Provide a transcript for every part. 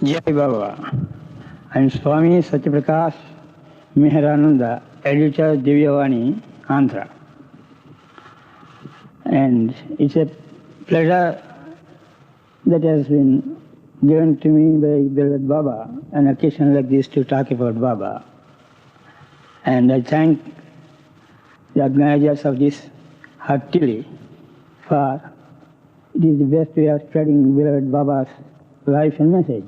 Jai Baba. I'm Swami-Satyaprakash, Meherananda, editor, Divyavani, Andhra. And it's a pleasure that has been given to me by beloved Baba, an occasion like this to talk about Baba. And I thank the organizers of this heartily, for it is the best way of spreading beloved Baba's life and message.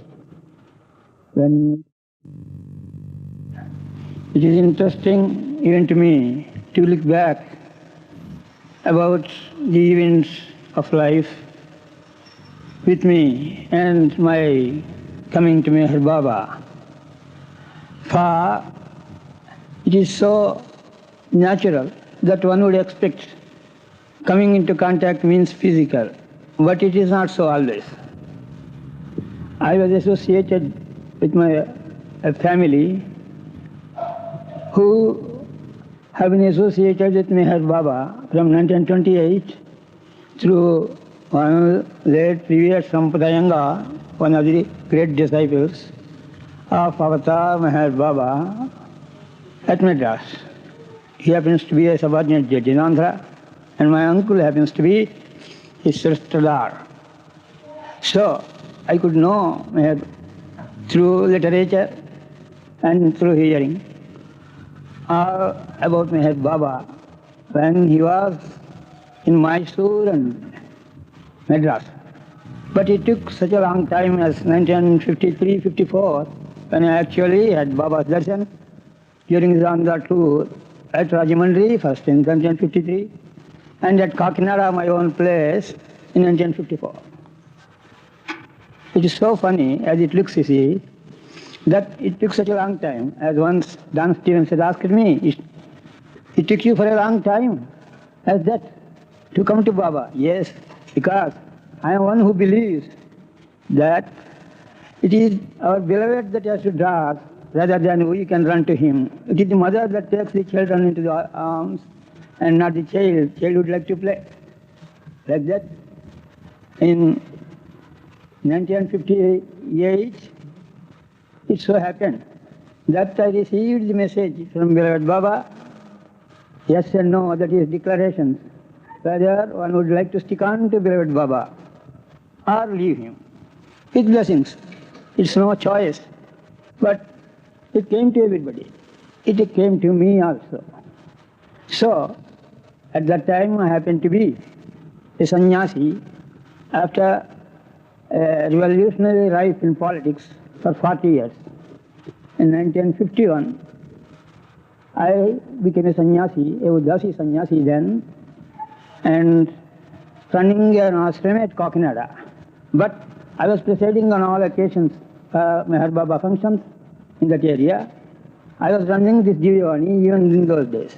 When it is interesting even to me to look back about the events of life with me and my coming to Meher Baba. For it is so natural that one would expect coming into contact means physical, but it is not so always. I was associated with my family who have been associated with Meher Baba from 1928 through one late previous Sampradayanga, one of the great disciples of Avatar Meher Baba at Madras. He happens to be a subordinate judge in Andhra, and my uncle happens to be his Srastadar. So I could know Meher through literature and through hearing about Meher Baba when he was in Mysore and Madras. But it took such a long time as 1953-54 when I actually had Baba's darshan during his Andhra tour at Rajamundry, first in 1953, and at Kakinada, my own place, in 1954. It is so funny, as it looks, you see, that it took such a long time. As once Dan Stevens had asked me, it took you for a long time, as that, to come to Baba. Yes, because I am one who believes that it is our beloved that has to draw us, rather than we can run to him. It is the mother that takes the children into the arms, and not the child. Child would like to play. Like that, in 1958, it so happened that I received the message from beloved Baba, yes and no, that is declarations, whether one would like to stick on to beloved Baba or leave him. With blessings. It's no choice. But it came to everybody. It came to me also. So, at that time I happened to be a sannyasi after a revolutionary life in politics for 40 years. In 1951, I became a sannyasi, a Udasi sannyasi then, and running an ashram at Kakinada. But I was presiding on all occasions for Meher Baba functions in that area. I was running this Divyavani even in those days.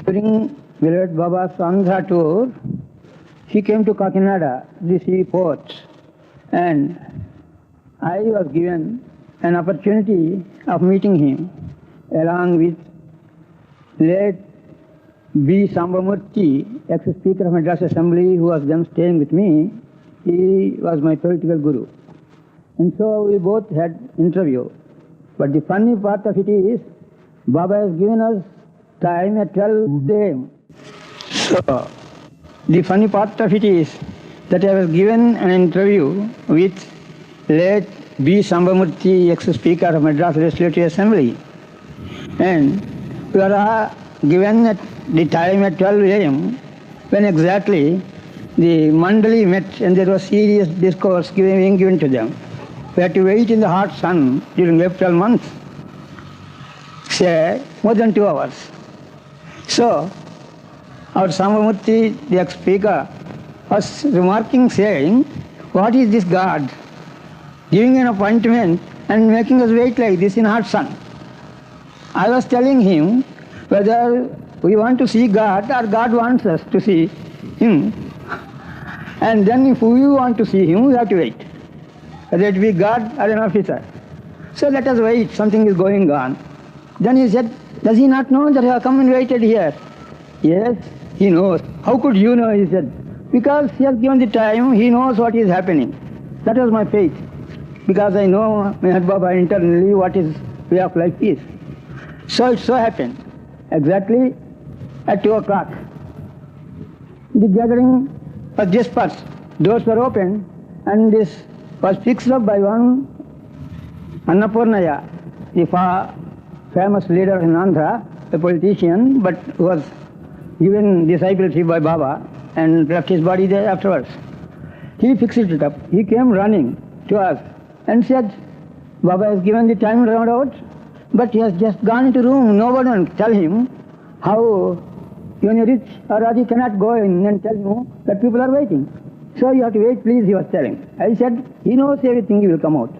During beloved Baba's Andhra tour, he came to Kakinada, the seaport, and I was given an opportunity of meeting him along with late B. Sambamurthy, ex-speaker of Madras Assembly, who was then staying with me. He was my political guru. And so we both had interview. But the funny part of it is, Baba has given us time at 12 a.m. So, the funny part of it is that I was given an interview with late B. Sambamurthy, ex-speaker of Madras Legislative Assembly. And we were given at the time at 12 a.m. when exactly the Mandali met and there was serious discourse being given to them. We had to wait in the hot sun during April month, say more than 2 hours. So, our Sambamurthy, the ex-speaker, was remarking, saying, what is this God giving an appointment and making us wait like this in hot sun? I was telling him whether we want to see God or God wants us to see him. And then if we want to see him, we have to wait, whether it be God or an officer. So let us wait, something is going on. Then he said, does he not know that I have come and waited here? Yes, he knows. How could you know? He said, because he has given the time, he knows what is happening. That was my faith, because I know Meher Baba internally what his way of life is. So it so happened, exactly at 2 o'clock, the gathering was dispersed, doors were opened, and this was fixed up by one Annapurnaya, the famous leader in Andhra, a politician, but who was given discipleship by Baba and left his body there afterwards. He fixed it up. He came running to us and said, Baba has given the time round out, but he has just gone into room. No one will tell him how even a rich or Raji cannot go in and tell you that people are waiting. So you have to wait, please, he was telling. I said, he knows everything, he will come out.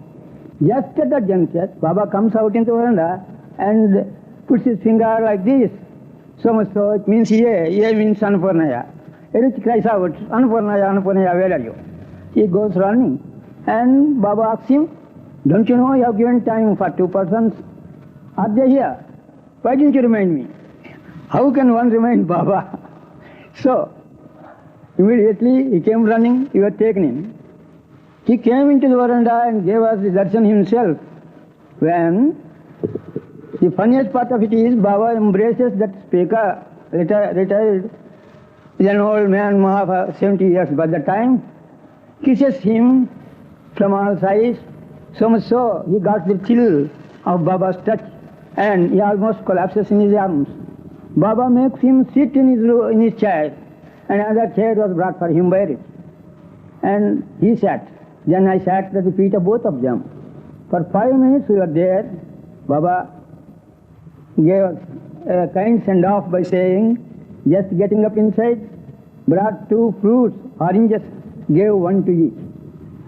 Just at that juncture, Baba comes out into the veranda and puts his finger like this. So much so, it means Ye means Annapurnaya. A rich cries out, Annapurnaya, Annapurnaya, where are you? He goes running. And Baba asks him, don't you know you have given time for 2 persons? Are they here? Why didn't you remind me? How can one remind Baba? So, immediately he came running, we were taken in. He came into the veranda and gave us the darshan himself. When the funniest part of it is, Baba embraces that speaker, retired, is an old man, 70 years by the time, kisses him from all sides, so much so he got the chill of Baba's touch and he almost collapses in his arms. Baba makes him sit in his chair, and another chair was brought for him by it. And he sat. Then I sat at the feet of both of them. For 5 minutes we were there. Baba gave us a kind send-off by saying, just getting up inside, brought 2 fruits, oranges, gave 1 to each.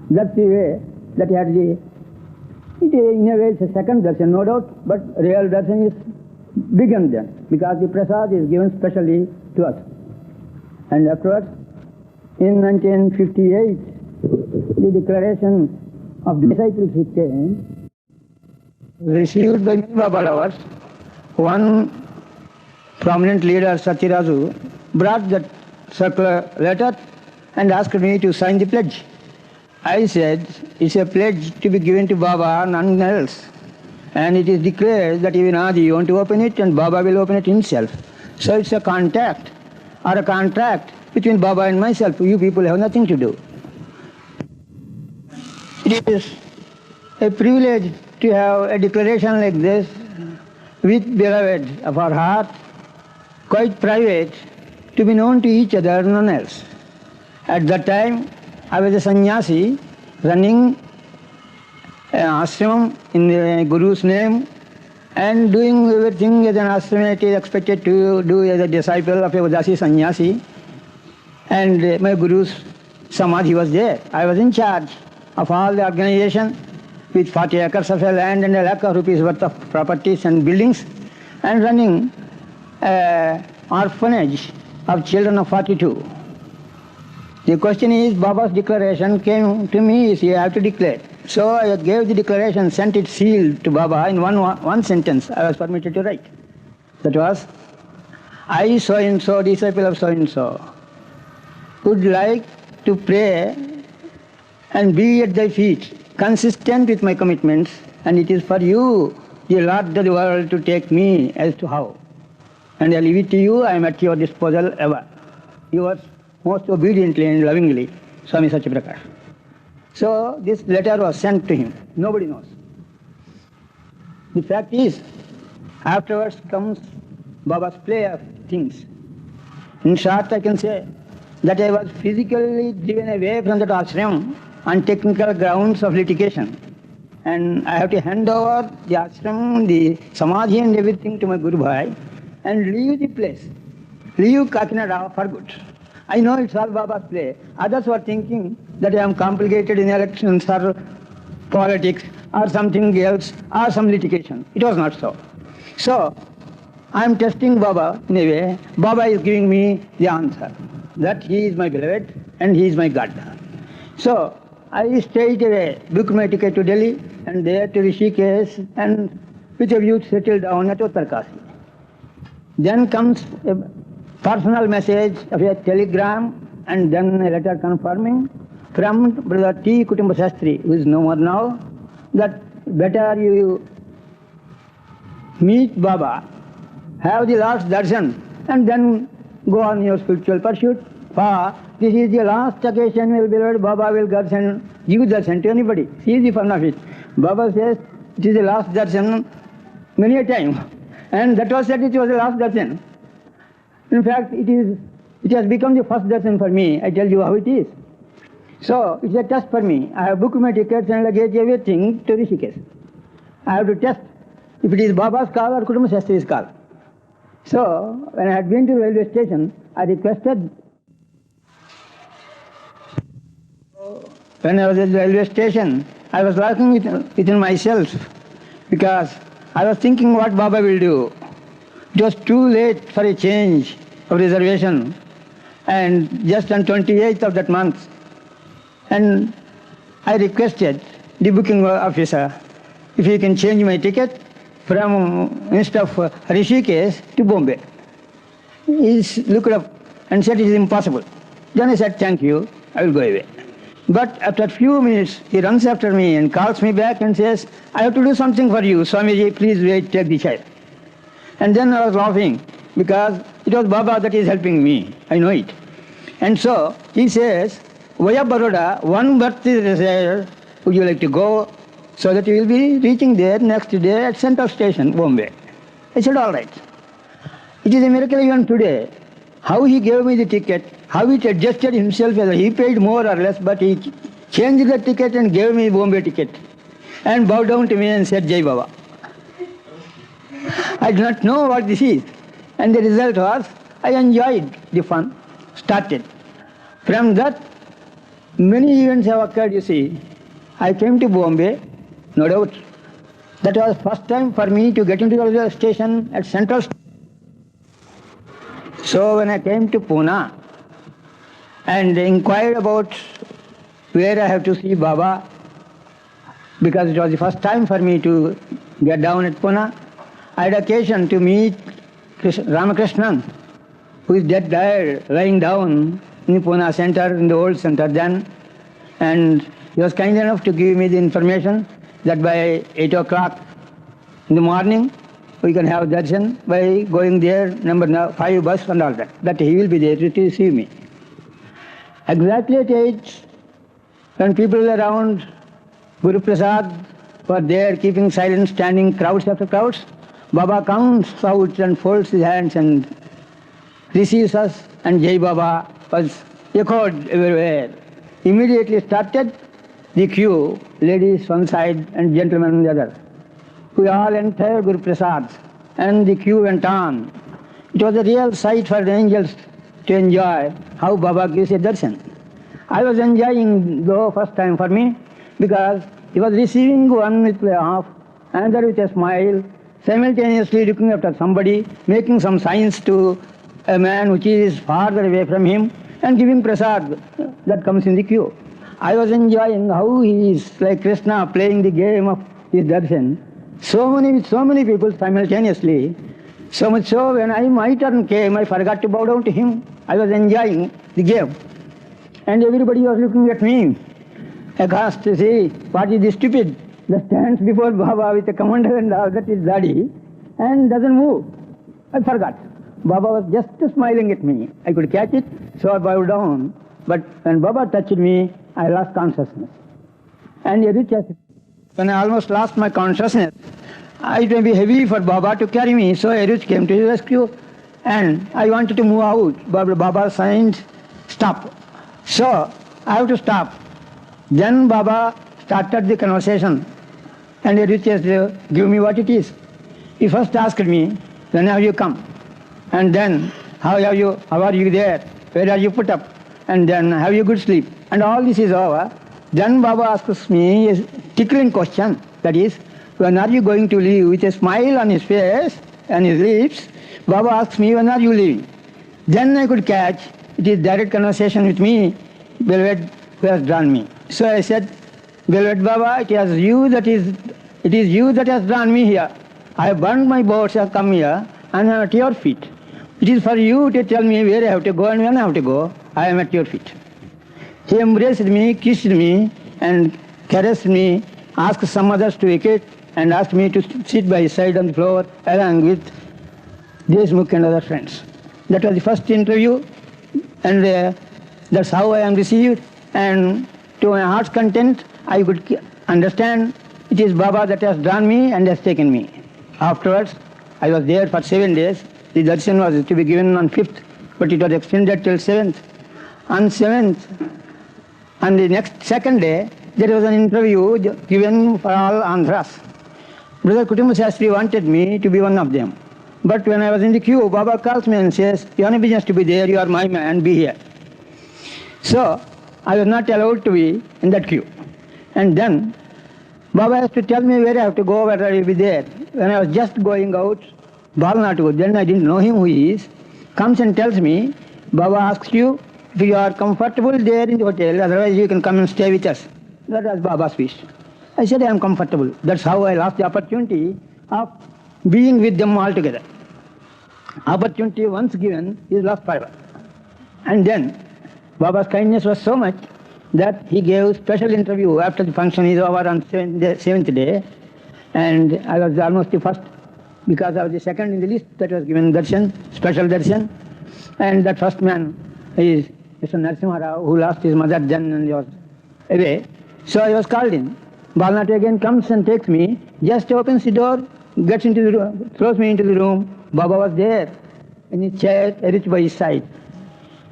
That's the way that he had the, in a way it's a second darshan, no doubt, but real darshan is begun then, because the prasad is given specially to us. And afterwards, in 1958, the declaration of discipleship came, received by many Baba lovers. One prominent leader, Satyaraju, brought that circular letter and asked me to sign the pledge. I said, it's a pledge to be given to Baba, none else. And it is declared that even Adi, you want to open it and Baba will open it himself. So it's a contact or a contract between Baba and myself. You people have nothing to do. It is a privilege to have a declaration like this with beloved of our heart, quite private, to be known to each other, none else. At that time, I was a sannyasi running an ashram in the Guru's name and doing everything as an ashram is expected to do as a disciple of a Udasi sannyasi. And my Guru's samadhi was there. I was in charge of all the organization with 40 acres of land and 1 lakh of rupees worth of properties and buildings, and running an orphanage of children of 42. The question is, Baba's declaration came to me, is you have to declare. So I gave the declaration, sent it sealed to Baba in one sentence I was permitted to write. That was, I so-and-so, disciple of so-and-so, would like to pray and be at thy feet, consistent with my commitments, and it is for you, the Lord of the world, to take me as to how. And I leave it to you, I am at your disposal ever. Yours most obediently and lovingly, Swami-Satyaprakash. So this letter was sent to him. Nobody knows. The fact is, afterwards comes Baba's play of things. In short, I can say that I was physically driven away from that ashram on technical grounds of litigation. And I have to hand over the ashram, the samadhi and everything to my Guru Bhai and leave the place. Leave Kakinada for good. I know it's all Baba's play. Others were thinking that I am complicated in elections or politics or something else or some litigation. It was not so. So, I am testing Baba in a way. Baba is giving me the answer that he is my beloved and he is my God. So, I straight away booked my ticket to Delhi and there to Rishikesh and with a view to settle down at Uttarkasi. Then comes a personal message of a telegram and then a letter confirming from Brother T. Kutumba Shastri, who is no more now, that better you meet Baba, have the last darshan, and then go on your spiritual pursuit. For this is the last occasion will beloved Baba will darshan, give darshan to anybody. See the fun of it. Baba says it is the last darshan many a time. And that was said it was the last darshan. In fact, it has become the first darshan for me. I tell you how it is. So it's a test for me. I have booked my tickets and luggage, everything to Rishikesh. I have to test if it is Baba's call or Kutumba Shastri's call. So when I had been to the railway station, I requested. When I was at the railway station, I was laughing within myself because I was thinking what Baba will do. It was too late for a change of reservation, and just on 28th of that month. And I requested the booking officer if he can change my ticket from instead of Rishikesh to Bombay. He looked up and said it is impossible. Then I said, thank you, I will go away. But after a few minutes, he runs after me and calls me back and says, I have to do something for you. Swamiji, please wait, take the chair. And then I was laughing because it was Baba that is helping me. I know it. And so he says, via Baroda, one berth is there. Would you like to go? So that you will be reaching there next day at Central Station, Bombay. I said, all right. It is a miracle even today. How he gave me the ticket, how he adjusted himself, whether he paid more or less, but he changed the ticket and gave me Bombay ticket. And bowed down to me and said, Jai Baba. I do not know what this is. And the result was, I enjoyed the fun, started. From that, many events have occurred, you see. I came to Bombay, no doubt. That was first time for me to get into the railway station at Central. So when I came to Pune and inquired about where I have to see Baba, because it was the first time for me to get down at Pune, I had occasion to meet Ramakrishnan, who is dead died, lying down in the Pune center, in the old center then, and he was kind enough to give me the information that by 8 o'clock in the morning, we can have darshan by going there, number 5 bus and all that. That he will be there to receive me. Exactly at 8, when people were around, Guru Prasad were there keeping silent, standing crowds after crowds, Baba comes out and folds his hands and receives us, and Jai Baba was echoed everywhere. Immediately started the queue, ladies one side and gentlemen on the other. We all entered Guru Prasad, and the queue went on. It was a real sight for the angels to enjoy how Baba gives a darshan. I was enjoying, though first time for me, because he was receiving one with a laugh, another with a smile, simultaneously looking after somebody, making some signs to a man which is farther away from him, and giving prasad that comes in the queue. I was enjoying how he is like Krishna playing the game of his darshan. So many people simultaneously. So much so when my turn came, I forgot to bow down to him. I was enjoying the game. And everybody was looking at me, aghast to see what is this stupid that stands before Baba with a commander and all that is daddy and doesn't move. I forgot. Baba was just smiling at me. I could catch it, so I bowed down. But when Baba touched me, I lost consciousness. And when I almost lost my consciousness, it may be heavy for Baba to carry me, so Eruch came to his rescue. And I wanted to move out. Baba signed, stop. So I have to stop. Then Baba started the conversation. And Eruch says, give me what it is. He first asked me, when have you come? And then, how are you there? Where are you put up? And then, have you good sleep? And all this is over. Then Baba asks me a tickling question, that is, when are you going to leave? With a smile on his face and his lips, Baba asks me, when are you leaving? Then I could catch, it is direct conversation with me, beloved who has drawn me. So I said, beloved Baba, it is you that has drawn me here. I have burned my boats, I have come here, and I am at your feet. It is for you to tell me where I have to go and when I have to go. I am at your feet. He embraced me, kissed me, and caressed me, asked some others to vacate, and asked me to sit by his side on the floor along with Deshmukh and other friends. That was the first interview, and that's how I am received. And to my heart's content, I could understand it is Baba that has drawn me and has taken me. Afterwards, I was there for 7 days. The darshan was to be given on 5th, but it was extended till 7th. On 7th, on the next second day, there was an interview given for all Andhras. Brother Kutumba Shastri wanted me to be one of them. But when I was in the queue, Baba calls me and says, "You have no business to be there, you are my man, be here." So, I was not allowed to be in that queue. And then, Baba has to tell me where I have to go, whether I will be there. When I was just going out, Balnatu, then I didn't know him who he is, comes and tells me, "Baba asks you if you are comfortable there in the hotel, otherwise you can come and stay with us." That was Baba's wish. I said, "I am comfortable." That's how I lost the opportunity of being with them all together. Opportunity once given is lost forever. And then Baba's kindness was so much that he gave special interview after the function is over on 7th day, and I was almost the first because I was the second in the list that was given darshan, special darshan, and that first man is Mr. Narasimha Rao, who lost his mother then and he was away. So I was called in. Balnati again comes and takes me, just opens the door, gets into the room, throws me into the room. Baba was there in his chair, reached by his side.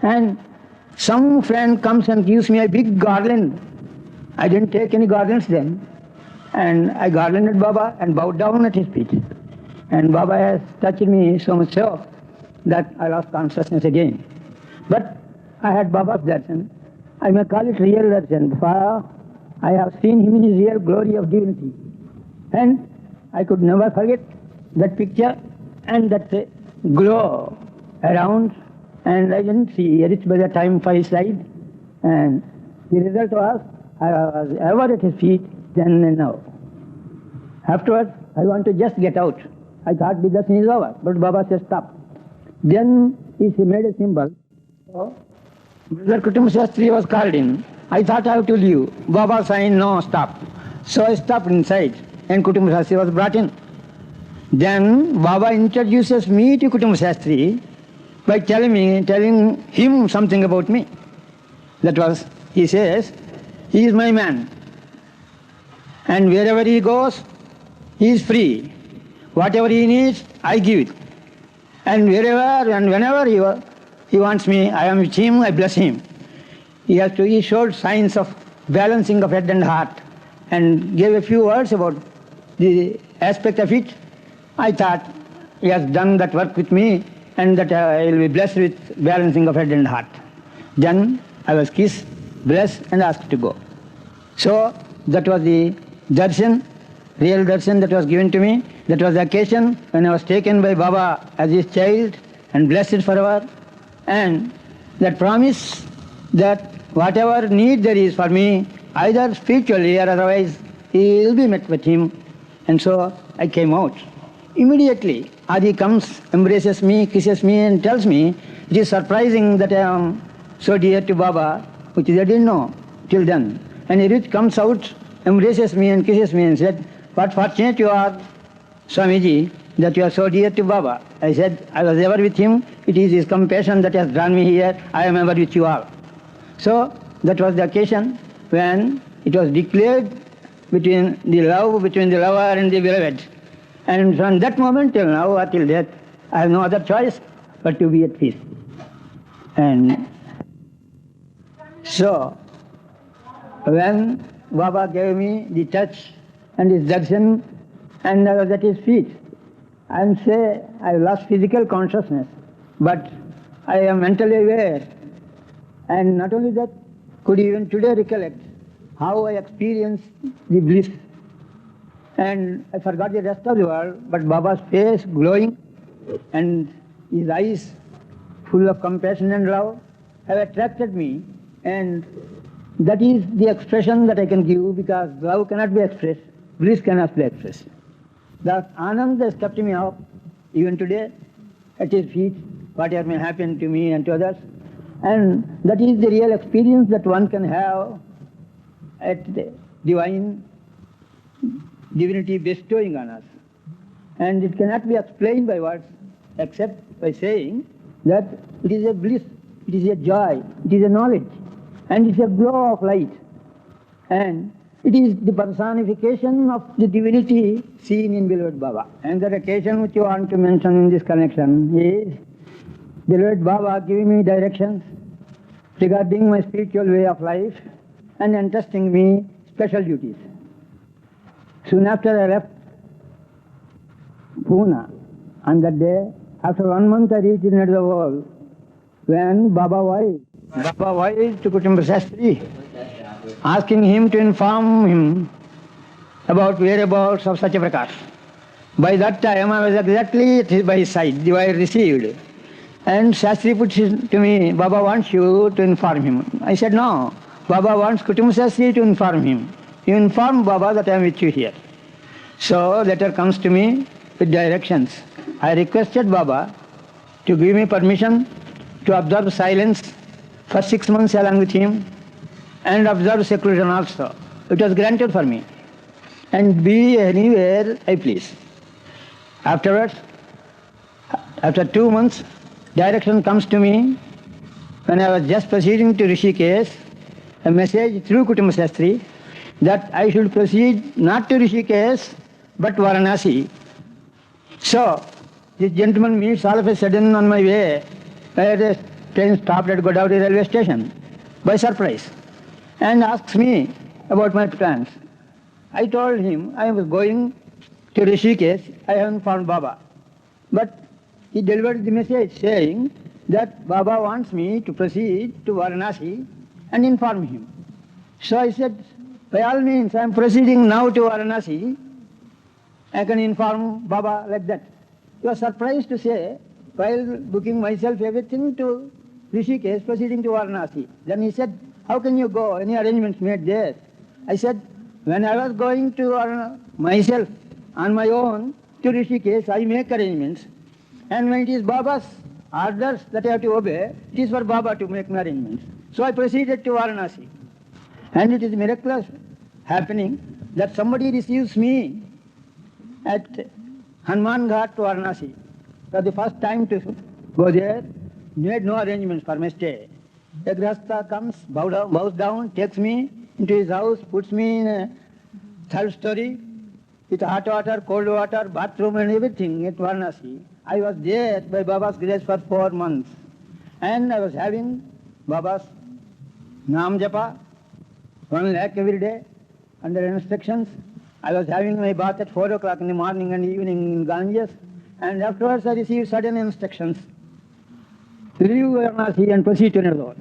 And some friend comes and gives me a big garland. I didn't take any garlands then. And I garlanded Baba and bowed down at his feet. And Baba has touched me so much so that I lost consciousness again. But I had Baba's darshan. I may call it real darshan, for I have seen him in his real glory of divinity. And I could never forget that picture and that glow around, and I didn't see it by the time for his side. And the result was, I was ever at his feet then and now. Afterwards, I want to just get out. I thought the darshan is over, but Baba said stop. Then he made a symbol. So, Brother Kutumba Shastri was called in. I thought I have to leave. Baba signed, no, stop. So I stopped inside, and Kutumba Shastri was brought in. Then Baba introduces me to Kutumba Shastri by telling him something about me. That was, he says, he is my man. And wherever he goes, he is free. Whatever he needs, I give it. And wherever and whenever he wants me, I am with him, I bless him. He showed signs of balancing of head and heart and gave a few words about the aspect of it. I thought he has done that work with me and that I will be blessed with balancing of head and heart. Then I was kissed, blessed and asked to go. So that was the darshan, real darshan that was given to me. That was the occasion when I was taken by Baba as his child and blessed forever. And that promise that whatever need there is for me, either spiritually or otherwise, he will be met with him. And so I came out. Immediately, Adi comes, embraces me, kisses me and tells me, it is surprising that I am so dear to Baba, which I didn't know till then. And Irwin comes out, embraces me and kisses me and said, "What fortunate you are, Swamiji, that you are so dear to Baba." I said, "I was ever with him. It is his compassion that has drawn me here. I am ever with you all." So that was the occasion when it was declared between the love between the lover and the beloved. And from that moment till now or till death, I have no other choice but to be at peace. And so, when Baba gave me the touch and his darshan, and I was at his feet, I am say I lost physical consciousness, but I am mentally aware. And not only that, could even today recollect how I experienced the bliss. And I forgot the rest of the world, but Baba's face glowing and his eyes full of compassion and love have attracted me. And that is the expression that I can give, because love cannot be expressed, bliss cannot be expressed. The Anand has kept me up even today at his feet, whatever may happen to me and to others. And that is the real experience that one can have at the divinity bestowing on us. And it cannot be explained by words except by saying that it is a bliss, it is a joy, it is a knowledge, and it is a glow of light. And it is the personification of the divinity seen in beloved Baba. And the occasion which you want to mention in this connection is beloved Baba giving me directions regarding my spiritual way of life and entrusting me special duties. Soon after I left Pune, on that day, after 1 month I reached in the world, when Baba wise to Kutumba Sastri, asking him to inform him about whereabouts of Satyaprakash. By that time I was exactly by his side, the wire received. And Shastri put to me, Baba wants you to inform him. I said, no, Baba wants Kutumba Sastri to inform him. You inform Baba that I am with you here. So letter comes to me with directions. I requested Baba to give me permission to observe silence for 6 months along with him and observe seclusion also. It was granted for me. And be anywhere I please. Afterwards, after 2 months, direction comes to me when I was just proceeding to Rishikesh, a message through Kutumba Sastri that I should proceed not to Rishikesh but Varanasi. So, this gentleman meets all of a sudden on my way, where the train stopped at Godavari railway station, by surprise, and asks me about my plans. I told him I was going to Rishikesh, I have informed Baba. But he delivered the message saying that Baba wants me to proceed to Varanasi and inform him. So I said, by all means, I am proceeding now to Varanasi. I can inform Baba like that. He was surprised to say, while booking myself everything to Rishikesh, proceeding to Varanasi. Then he said, how can you go? Any arrangements made there? I said, when I was going to myself on my own to Rishikesh, I make arrangements. And when it is Baba's orders that I have to obey, it is for Baba to make my arrangements. So I proceeded to Varanasi. And it is miraculous happening that somebody receives me at Hanuman Ghat to Varanasi. For the first time to go there, made no arrangements for my stay. A grihastha comes, bows down, takes me into his house, puts me in a third story with hot water, cold water, bathroom and everything at Varanasi. I was there by Baba's grace for 4 months. And I was having Baba's Naam Japa, 1 lakh every day, under instructions. I was having my bath at 4 o'clock in the morning and evening in Ganges. And afterwards I received sudden instructions. Leave Varanasi and proceed to Nirvana.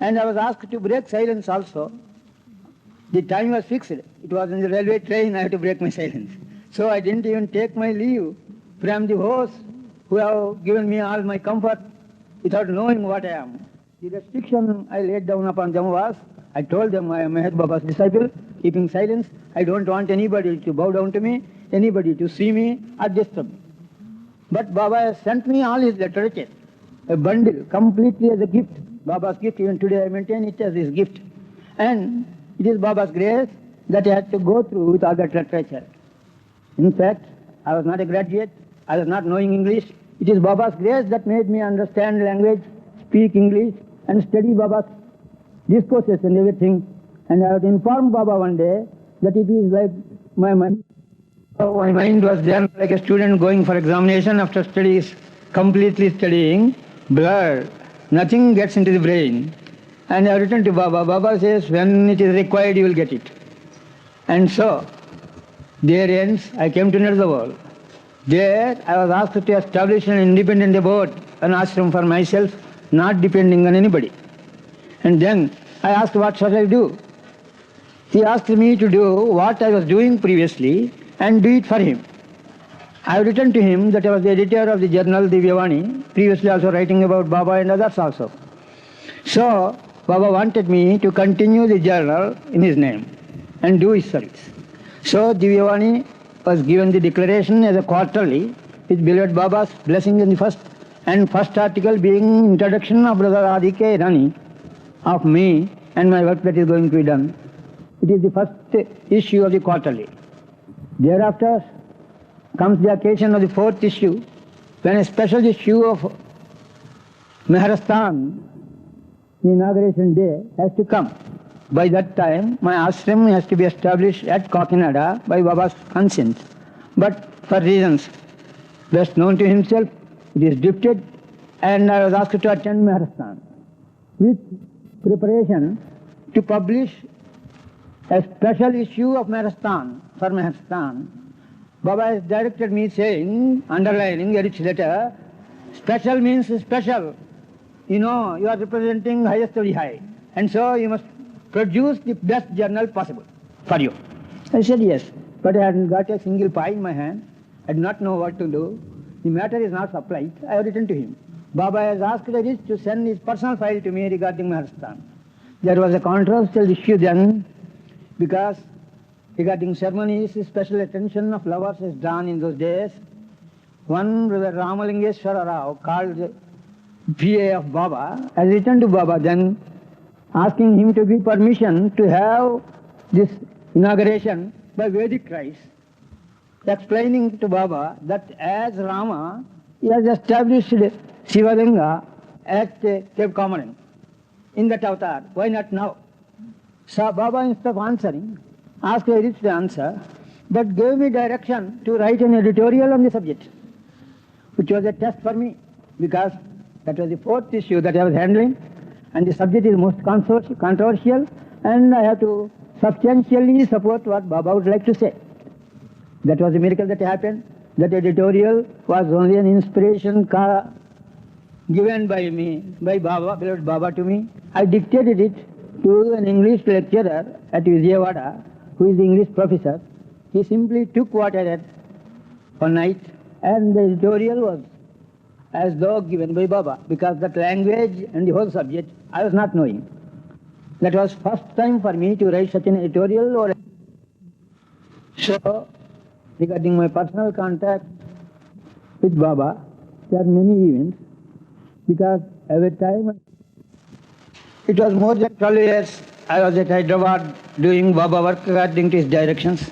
And I was asked to break silence also. The time was fixed. It was in the railway train, I had to break my silence. So I didn't even take my leave from the host who have given me all my comfort without knowing what I am. The restriction I laid down upon them was, I told them I am Meher Baba's disciple, keeping silence. I don't want anybody to bow down to me, anybody to see me or disturb me. But Baba has sent me all his literature, a bundle, completely as a gift. Baba's gift, even today I maintain it as his gift. And it is Baba's grace that I had to go through with all that literature. In fact, I was not a graduate, I was not knowing English. It is Baba's grace that made me understand language, speak English, and study Baba's discourses and everything. And I would inform Baba one day that it is like my mind. So my mind was then like a student going for examination after studies, completely studying, blurred. Nothing gets into the brain. And I returned to Baba. Baba says, when it is required, you will get it. And so, there ends, I came to the world. There, I was asked to establish an independent abode, an ashram for myself, not depending on anybody. And then, I asked, what shall I do? He asked me to do what I was doing previously and do it for him. I returned to him that I was the editor of the journal Divyavani, previously also writing about Baba and others also. So, Baba wanted me to continue the journal in his name and do his service. So, Divyavani was given the declaration as a quarterly with beloved Baba's blessing in the first and first article being introduction of Brother Adike Rani of me and my work that is going to be done. It is the first issue of the quarterly. Thereafter comes the occasion of the fourth issue, when a special issue of Meherastan, the inauguration day, has to come. By that time, my ashram has to be established at Kakinada by Baba's consent. But for reasons best known to himself, it is drifted, and I was asked to attend Meherastan with preparation to publish a special issue of Meherastan for Meherastan. Baba has directed me saying, underlining each letter, special means special. You know, you are representing highest of the high, and so you must produce the best journal possible for you. I said yes, but I hadn't got a single pie in my hand. I did not know what to do. The matter is not supplied. I have written to him. Baba has asked Rich to send his personal file to me regarding Meherastan. There was a controversial issue then, because regarding ceremonies, special attention of lovers is done in those days. One Brother Ramalingeshwara Rao, called PA of Baba, has written to Baba then, asking him to give permission to have this inauguration by Vedic rites, explaining to Baba that as Rama, he has established Shivalinga at Cape Comorin in that avatar. Why not now? So Baba, instead of answering, asked Edith to answer, but gave me direction to write an editorial on the subject, which was a test for me, because that was the fourth issue that I was handling, and the subject is most controversial, and I have to substantially support what Baba would like to say. That was a miracle that happened. That editorial was only an inspiration given by me, by Baba, beloved Baba to me. I dictated it to an English lecturer at Vijayawada, who is the English professor. He simply took what I read one night, and the editorial was as though given by Baba, because that language and the whole subject I was not knowing. That was first time for me to write such an editorial. So, regarding my personal contact with Baba, there are many events, because every time it was more than 12 years I was at Hyderabad doing Baba work according to his directions,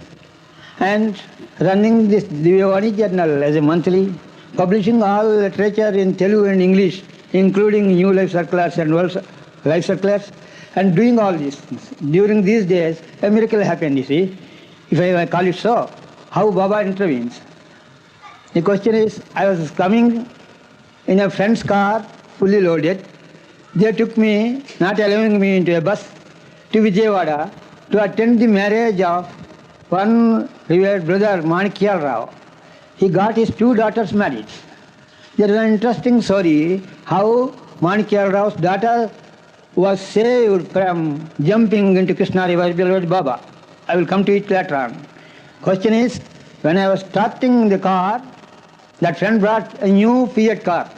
and running this Divyavani journal as a monthly, publishing all literature in Telugu and English, including New Life Circulars and World Life Circulars, and doing all these things. During these days, a miracle happened, you see, if I call it so. How Baba intervenes. The question is, I was coming in a friend's car, fully loaded. They took me, not allowing me into a bus, to Vijayawada to attend the marriage of one revered brother, Manikyal Rao. He got his two daughters married. There is an interesting story how Manikyal Rao's daughter was saved from jumping into Krishna River, beloved Baba. I will come to it later on. Question is, when I was starting the car, that friend brought a new Fiat car.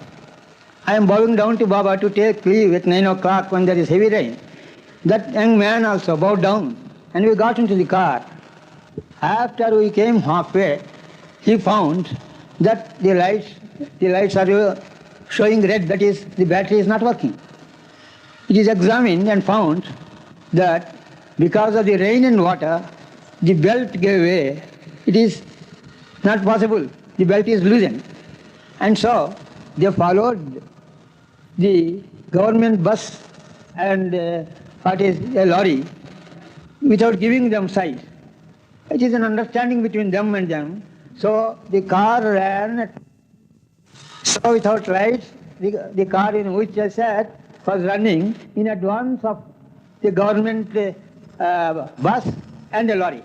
I am bowing down to Baba to take leave at 9 o'clock when there is heavy rain. That young man also bowed down, and we got into the car. After we came halfway, he found that the lights are showing red, that is, the battery is not working. It is examined and found that because of the rain and water, the belt gave way. It is not possible. The belt is loosened. And so they followed the government bus and what is a lorry without giving them sight. It is an understanding between them and them. So the car ran. So without lights, the car in which I sat was running in advance of the government bus and the lorry,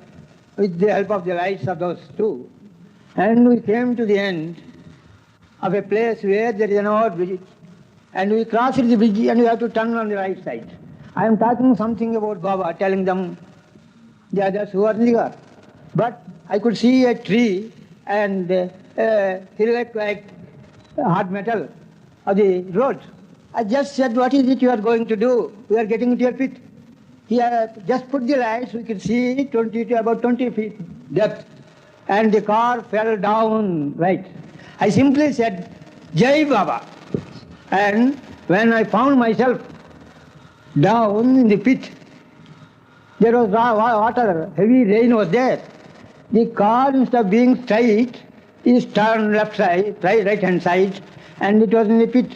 with the help of the lights of those two. And we came to the end of a place where there is an overbridge, and we crossed the bridge and we have to turn on the right side. I am talking something about Baba, telling them the others who are there. But I could see a tree and he looked like hard metal of the road. I just said, what is it you are going to do? We are getting into a pit. He just put the lights, we could see 20 to about 20 feet depth, and the car fell down right. I simply said, Jai Baba. And when I found myself down in the pit, there was water, heavy rain was there. The car, instead of being straight, is turned left side, right hand side, and it was in the pit.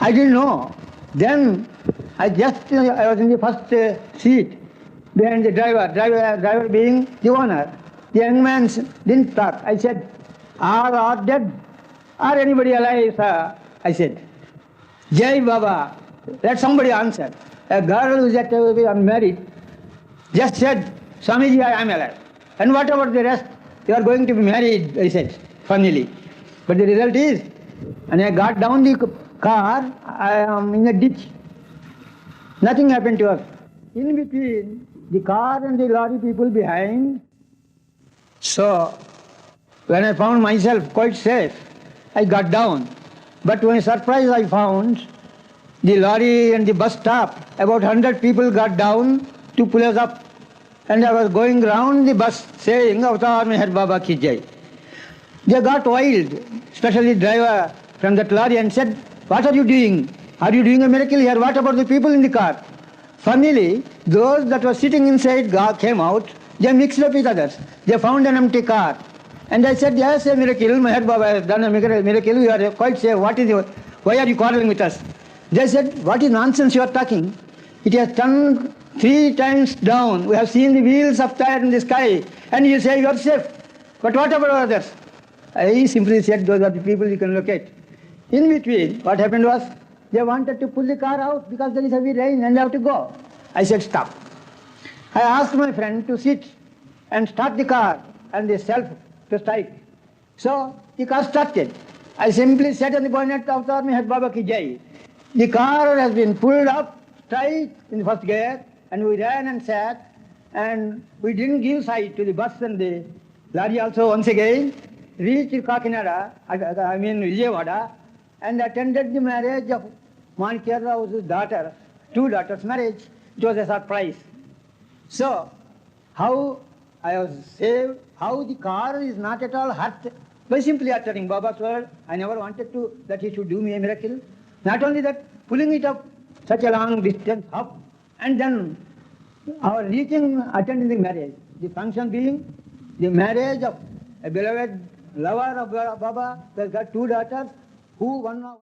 I didn't know. Then I was in the first seat behind the driver being the owner. The young man didn't talk. I said, are dead? Are anybody alive, sir? I said, Jai Baba. Let somebody answer. A girl who is yet to be unmarried just said, Swamiji, I am alive. And what about the rest? You are going to be married, I said, funnily. But the result is, when I got down the car, I am in a ditch. Nothing happened to us. In between, the car and the lorry people behind. So, when I found myself quite safe, I got down. But when surprise I found, the lorry and the bus stopped. About 100 people got down to pull us up. And I was going round the bus saying, Avatar Meher Baba ki jai. They got wild, especially the driver from that lorry, and said, what are you doing? Are you doing a miracle here? What about the people in the car? Funnily, those that were sitting inside came out. They mixed up with others. They found an empty car. And I said, yes, a miracle. Meher Baba has done a miracle. You are quite safe. Why are you quarreling with us? They said, what is nonsense you are talking? It has turned 3 times down. We have seen the wheels up there in the sky. And you say you are safe. But what about others? I simply said, those are the people you can locate. In between, what happened was, they wanted to pull the car out because there is heavy rain and they have to go. I said, stop. I asked my friend to sit and start the car and the self to strike. So the car started. I simply said on the bonnet, Avatar Meher Baba ki jai. The car has been pulled up straight in the first gear, and we ran and sat, and we didn't give sight to the bus and the lorry also. Once again reached Kakinada, Vijayawada, and attended the marriage of Manikya Rao's daughter, 2 daughters' marriage. It was a surprise. So, how I was saved, how the car is not at all hurt by simply uttering Baba's word. I never wanted that he should do me a miracle. Not only that, pulling it up such a long distance up, and then our attending the marriage. The function being the marriage of a beloved lover of Baba. They got 2 daughters, who one of